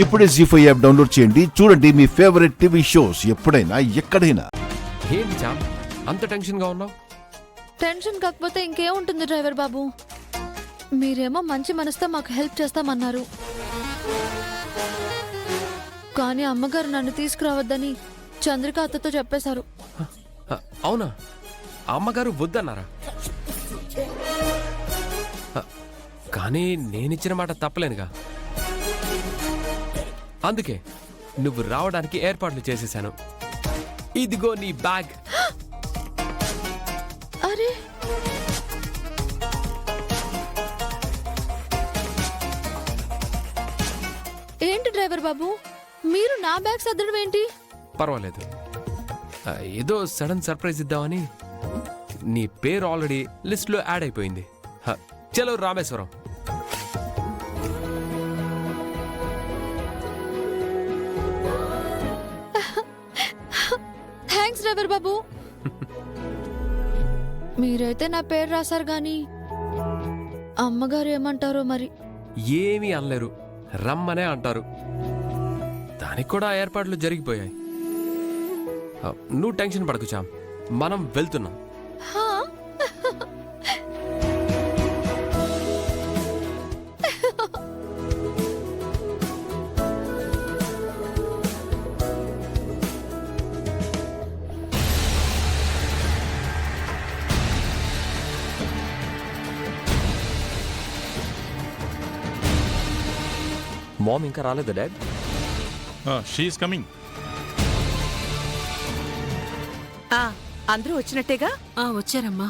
ఇప్పుడే జీ5 app download చేయండి. చూడండి మీ ఫేవరెట్ టీవీ షోస్ ఎప్పుడైనా ఎక్కడైనా. ఏంటి జామ్ అంత టెన్షన్ గా ఉన్నావు? టెన్షన్ కాకపోతే ఇంకేముంటుంది డ్రైవర్ బాబు. మీరేమో మంచి మనసుతో మాకు హెల్ప్ చేస్తామన్నారు, కానీ అమ్మగారు నన్ను తీసుకురావద్దని చంద్రిక అత్తతో చెప్పేశారు. అవునా? అమ్మగారు వద్దన్నారా? కానీ నేనిచ్చిన మాట తప్పలేనుగా. అందుకే నువ్వు రావడానికి ఏర్పాట్లు చేసేశాను. ఇదిగో నీ బ్యాగ్. అరే, ఏంటి డ్రైవర్ బాబు, మీరు నా బ్యాగ్ సర్దడం ఏంటి? పర్వాలేదు, ఏదో సడన్ సర్ప్రైజ్ ఇద్దామని. నీ పేరు ఆల్రెడీ లిస్ట్ లో యాడ్ అయిపోయింది. చలో రామేశ్వరం. థ్యాంక్స్ డ్రైవర్ బాబు. మీరైతే నా పేరు రాశారు గాని అమ్మగారు ఏమంటారో మరి. ఏమీ అనలేరు, రమ్మనే అంటారు. దానికి కూడా ఏర్పాట్లు జరిగిపోయాయి. నువ్వు టెన్షన్ పడకు చామ్, మనం వెళ్తున్నాం. హా? మామ్ ఇంకా రాలేదా డాడ్? She is coming. అందరూ వచ్చినట్టేగా? వచ్చారమ్మా.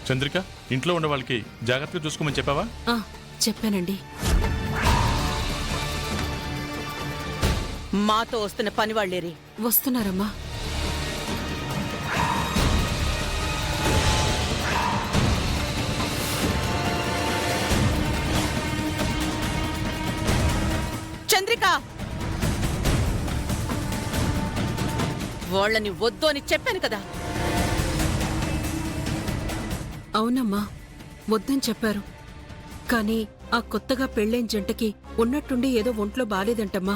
చంద్రిక, ఇంట్లో ఉన్న వాళ్ళకి జాగ్రత్తగా చూసుకోమని చెప్పావా? చెప్పానండి. మాతో వస్తున్న పని వాళ్ళేరి? వస్తున్నారమ్మా. చంద్రిక, వాళ్ళని వద్దు అని చెప్పాను కదా. అవునమ్మా, వద్దని చెప్పారు. కానీ ఆ కొత్తగా పెళ్ళైన జంటకి ఉన్నట్టుండి ఏదో ఒంట్లో బాలేదంటమ్మా.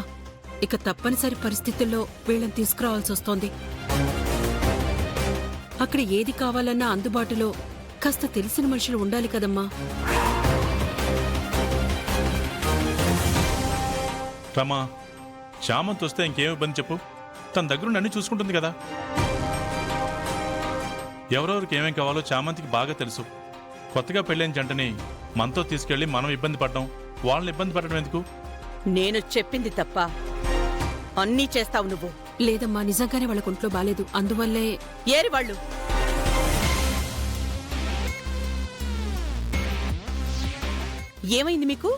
ఇక తప్పనిసరి పరిస్థితుల్లో వీళ్ళని తీసుకురావాల్సి వస్తోంది. అక్కడ ఏది కావాలన్నా అందుబాటులో కాస్త తెలిసిన మనుషులు ఉండాలి కదమ్మా. రమా, చామంత్ వస్తే ఇంకేం ఇబ్బంది చెప్పు. తన దగ్గర నన్ను చూసుకుంటుంది కదా. ఎవరెవరికి ఏమేం కావాలో చామంతికి బాగా తెలుసు. కొత్తగా పెళ్ళైన జంటని మనతో తీసుకెళ్లి మనం ఇబ్బంది పడ్డం, వాళ్ళని ఇబ్బంది పడడం ఎందుకు? నేను చెప్పింది తప్ప అన్నీ చేస్తావు నువ్వు. లేదమ్మా, నిజంగానే వాళ్ళ ఒంట్లో బాలేదు, అందువల్లే. ఏరి వాళ్ళు? ఏమైంది మీకు?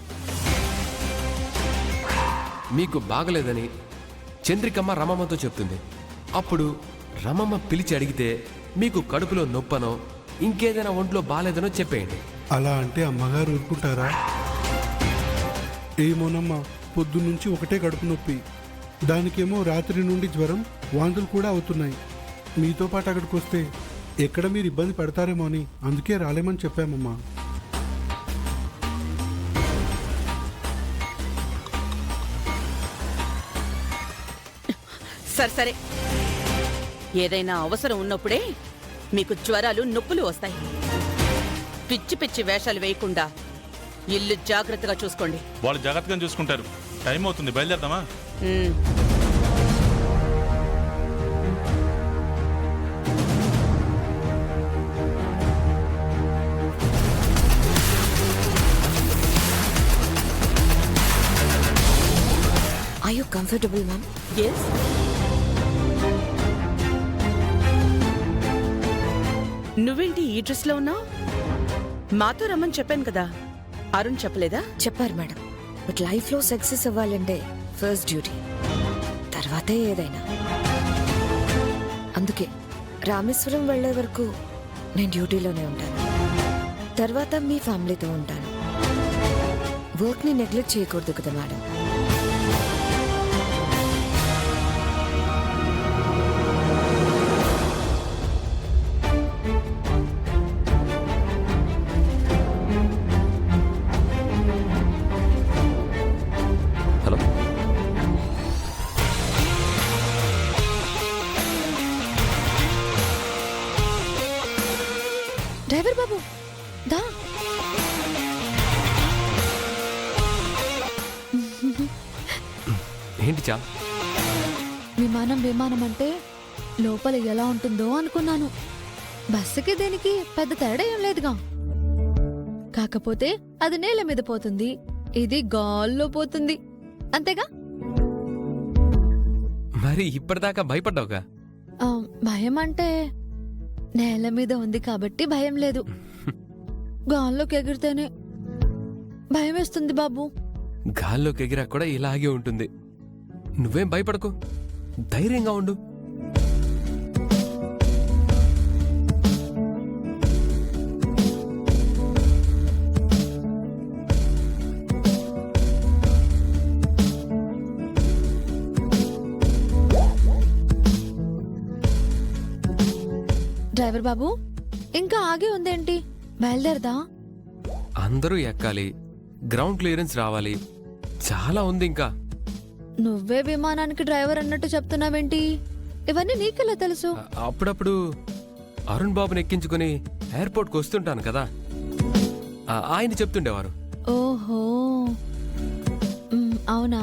మీకు బాగలేదని చంద్రికమ్మ రమమ్మతో చెప్తుంది. అప్పుడు రమమ్మ పిలిచి అడిగితే మీకు కడుపులో నొప్పనో ఇంకేదైనా ఒంట్లో బాలేదనో చెప్పేయండి. అలా అంటే అమ్మగారు ఊరుకుంటారా? ఏమోనమ్మా, పొద్దున్నుంచి ఒకటే కడుపు నొప్పి, దానికేమో రాత్రి నుండి జ్వరం, వాంతులు కూడా అవుతున్నాయి. మీతో పాటు అక్కడికి వస్తే ఎక్కడ మీరు ఇబ్బంది పడతారేమో అని అందుకే రాలేమని చెప్పామమ్మా. సరే, ఏదైనా అవసరం ఉన్నప్పుడే మీకు జ్వరాలు, నొప్పులు వస్తాయి. పిచ్చి పిచ్చి వేషాలు వేయకుండా ఇల్లు జాగ్రత్తగా చూసుకోండి. వాళ్ళు జాగ్రత్తగా చూసుకుంటారు. టైం అవుతుంది, బయలుదేరదామా? Are you comfortable, ma'am? Yes. నువ్వేంటి ఈ డ్రెస్ లో ఉన్నావు? మాతో రమ్మని చెప్పాను కదా. అరుణ్ చెప్పలేదా? చెప్పారు మేడం. బట్ లైఫ్ లో సక్సెస్ అవ్వాలంటే ఫస్ట్ డ్యూటీ, తర్వాతే ఏదైనా. అందుకే రామేశ్వరం వెళ్లే వరకు నేను డ్యూటీలోనే ఉంటాను. తర్వాత మీ ఫ్యామిలీతో ఉంటాను. వర్క్ ని నెగ్లెక్ట్ చేయకూడదు కదా మేడం. ఏంటి చామ్? విమానం అంటే లోపల ఎలా ఉంటుందో అనుకున్నాను. బస్సుకి దీనికి పెద్ద తేడా ఏం లేదుగా. కాకపోతే అది నేల మీద పోతుంది, ఇది గాల్లో పోతుంది, అంతేగా. మరి ఇప్పటిదాకా భయపడ్డావుగా? భయం అంటే నేల మీద ఉంది కాబట్టి భయం లేదు. గాల్లోకి ఎగిరితేనే భయం వేస్తుంది బాబు. గాల్లోకి ఎగిరా కూడా ఇలాగే ఉంటుంది. నువ్వేం భయపడకు, ధైర్యంగా ఉండు. డ్రైవర్ బాబు, ఇంకా ఆగే ఉందేంటి? బయలుదేరదా? అందరూ ఎక్కాలి, గ్రౌండ్ క్లియరెన్స్ రావాలి, చాలా ఉంది ఇంకా. నువ్వే విమానానికి డ్రైవర్ అన్నట్టు చెప్తున్నావేంటి? ఇవన్నీ నీకెలా తెలుసు? అప్పుడప్పుడు అరుణ్ బాబుని ఎక్కించుకుని ఎయిర్పోర్ట్కి వస్తుంటాను కదా, ఆయన చెప్తుండేవారు. ఓహో, అవునా?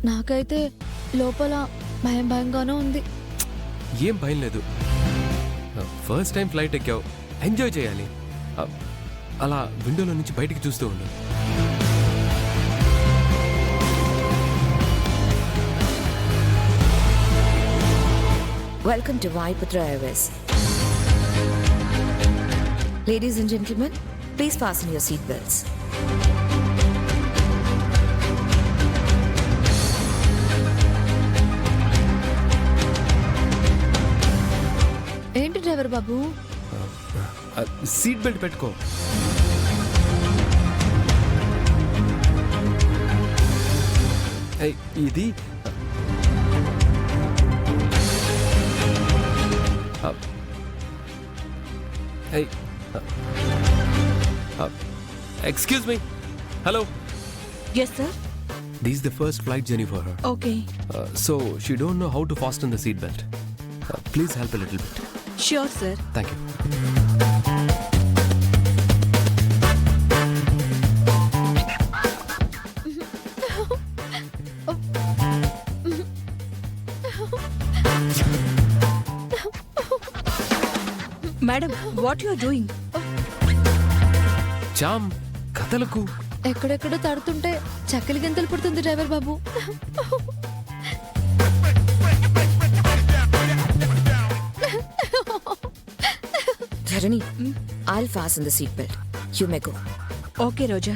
నాకైతే లోపల భయంగానూ ఉంది. ఏం భయం లేదు. ఫస్ట్ టైం ఫ్లైట్ ఎక్కావు, ఎంజాయ్ చేయాలి. అలా విండోలో నుంచి బయటికి చూస్తూ ఉండు. Welcome to Vaipatra Airways. Ladies and gentlemen, please fasten your seatbelts. ఏంటి డ్రైవర్ బాబు? సీట్ బెల్ట్ పెట్టుకో. ఇది excuse me. Hello. Yes, sir. This is the first flight journey for her. Okay. So she don't know how to fasten the seat belt. Please help a little bit. Sure, sir. Thank you. Madam, what you are doing? చామ్, కథలకు. ఎక్కడెక్కడో తడుతుంటే చక్కలి గంతలు పుడుతుంది driver Babu. Dharani, I'll fasten the seatbelt. You may go. Okay, Roja.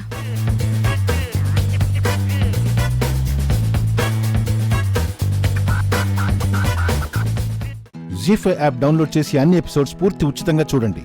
Zee five app download చేసి అన్ని episodes పూర్తి ఉచితంగా చూడండి.